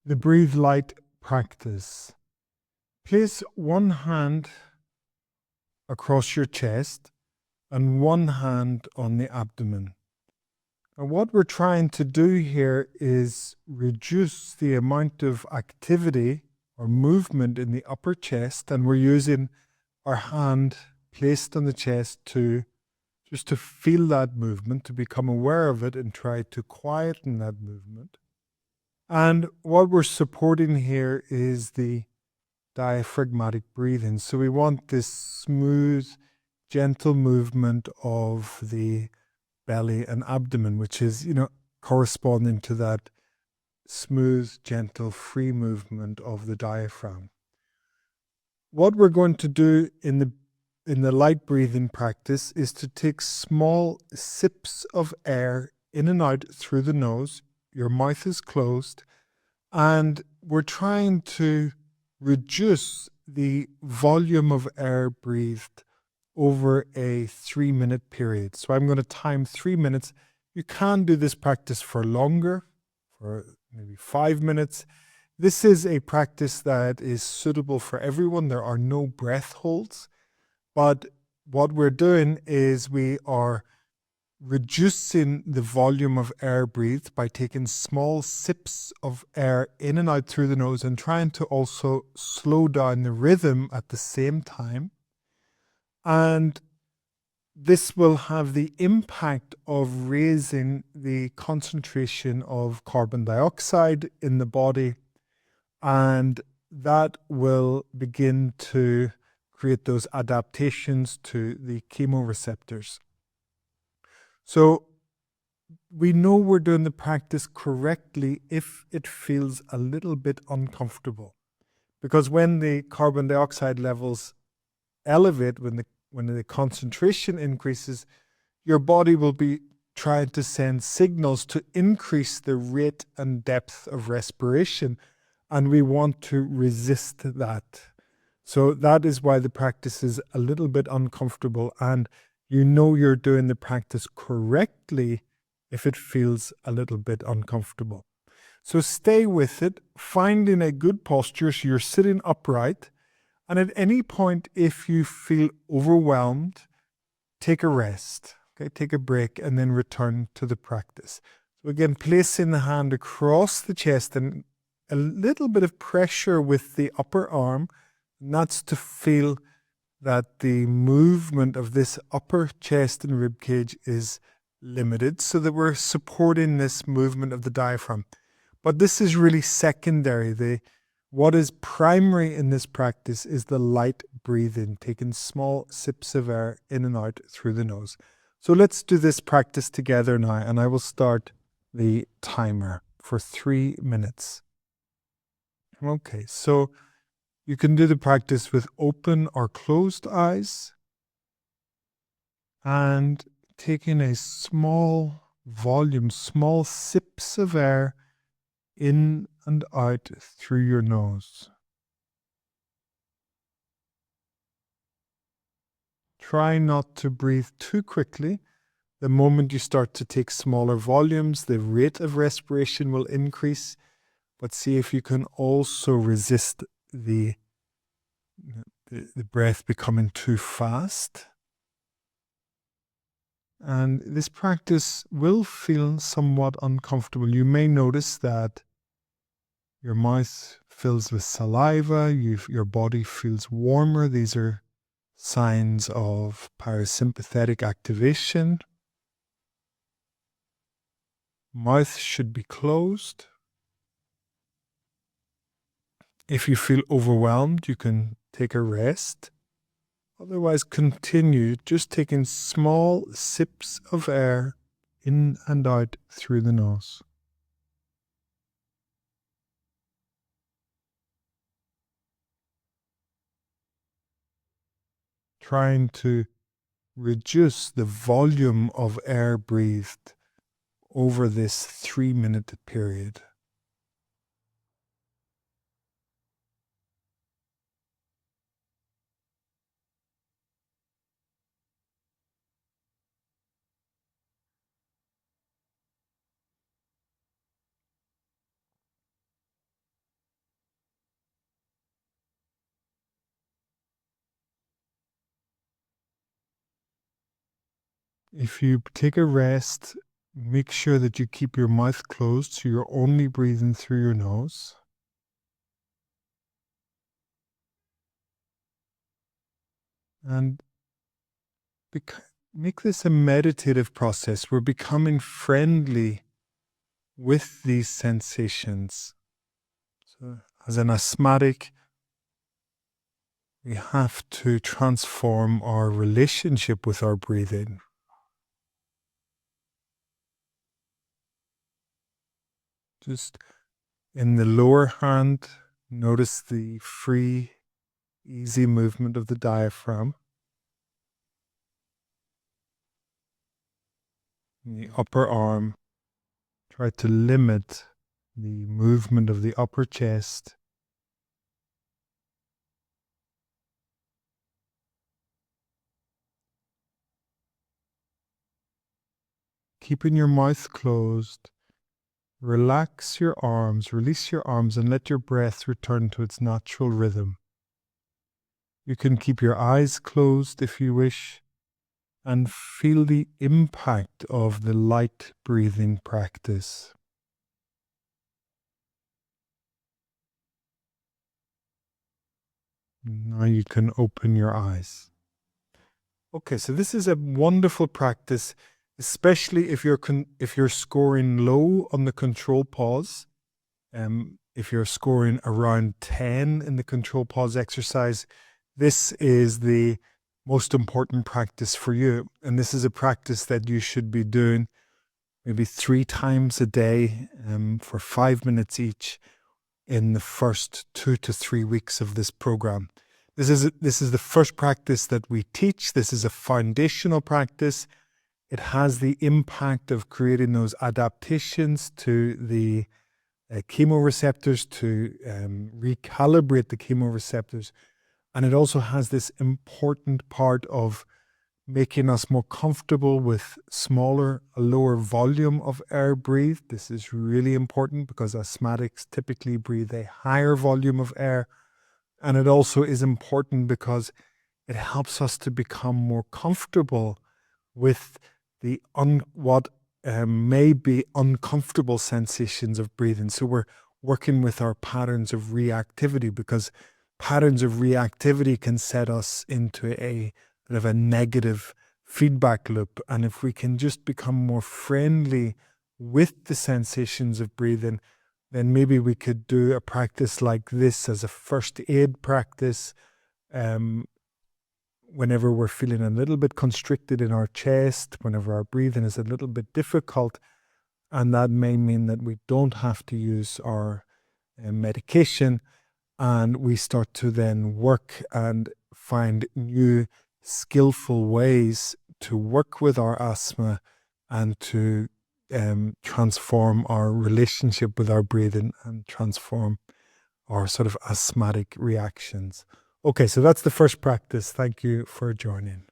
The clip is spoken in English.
The breathe light practice. Place one hand across your chest and one hand on the abdomen. And what we're trying to do here is reduce the amount of activity or movement in the upper chest, and we're using our hand placed on the chest to just to feel that movement, to become aware of it and try to quieten that movement. And what we're supporting here is the diaphragmatic breathing. So we want this smooth, gentle movement of the belly and abdomen, which is, corresponding to that smooth, gentle, free movement of the diaphragm. What we're going to do in the light breathing practice is to take small sips of air in and out through the nose. Your mouth is closed, and we're trying to reduce the volume of air breathed over a 3-minute period. So I'm going to time 3 minutes. You can do this practice for longer, for maybe 5 minutes. This is a practice that is suitable for everyone. There are no breath holds, but what we're doing is we are reducing the volume of air breathed by taking small sips of air in and out through the nose and trying to also slow down the rhythm at the same time. And this will have the impact of raising the concentration of carbon dioxide in the body, and that will begin to create those adaptations to the chemoreceptors. So we know we're doing the practice correctly if it feels a little bit uncomfortable. Because when the carbon dioxide levels elevate, when the concentration increases, your body will be trying to send signals to increase the rate and depth of respiration, and we want to resist that. So that is why the practice is a little bit uncomfortable, and you know you're doing the practice correctly if it feels a little bit uncomfortable. So stay with it, finding a good posture so you're sitting upright. And at any point, if you feel overwhelmed, take a rest, okay? Take a break and then return to the practice. So again, placing the hand across the chest and a little bit of pressure with the upper arm, and that's to feel that the movement of this upper chest and rib cage is limited so that we're supporting this movement of the diaphragm. But this is really secondary. What is primary in this practice is the light breathing, taking small sips of air in and out through the nose. So let's do this practice together now, and I will start the timer for 3 minutes. Okay, so you can do the practice with open or closed eyes and taking a small volume, small sips of air in and out through your nose. Try not to breathe too quickly. The moment you start to take smaller volumes, the rate of respiration will increase, but see if you can also resist the breath becoming too fast. And this practice will feel somewhat uncomfortable. You may notice that your mouth fills with saliva, your body feels warmer. These are signs of parasympathetic activation. Mouth should be closed. If you feel overwhelmed, you can take a rest. Otherwise, continue just taking small sips of air in and out through the nose. Trying to reduce the volume of air breathed over this 3-minute period. If you take a rest, make sure that you keep your mouth closed so you're only breathing through your nose. And make this a meditative process. We're becoming friendly with these sensations. So, as an asthmatic, we have to transform our relationship with our breathing. Just in the lower hand, notice the free, easy movement of the diaphragm. In the upper arm, try to limit the movement of the upper chest. Keeping your mouth closed, relax your arms, release your arms, and let your breath return to its natural rhythm. You can keep your eyes closed if you wish, and feel the impact of the light breathing practice. Now you can open your eyes. Okay, so this is a wonderful practice, especially if you're scoring low on the control pause. If you're scoring around 10 in the control pause exercise, this is the most important practice for you. And this is a practice that you should be doing maybe 3 times a day for 5 minutes each in the first 2 to 3 weeks of this program. This is the first practice that we teach. This is a foundational practice. It has the impact of creating those adaptations to the chemoreceptors, to recalibrate the chemoreceptors. And it also has this important part of making us more comfortable with a lower volume of air breathed. This is really important because asthmatics typically breathe a higher volume of air. And it also is important because it helps us to become more comfortable with what may be uncomfortable sensations of breathing. So we're working with our patterns of reactivity, because patterns of reactivity can set us into a bit of a negative feedback loop. And if we can just become more friendly with the sensations of breathing, then maybe we could do a practice like this as a first aid practice whenever we're feeling a little bit constricted in our chest, whenever our breathing is a little bit difficult. And that may mean that we don't have to use our medication, and we start to then work and find new skillful ways to work with our asthma and to transform our relationship with our breathing and transform our sort of asthmatic reactions. Okay, so that's the first practice. Thank you for joining.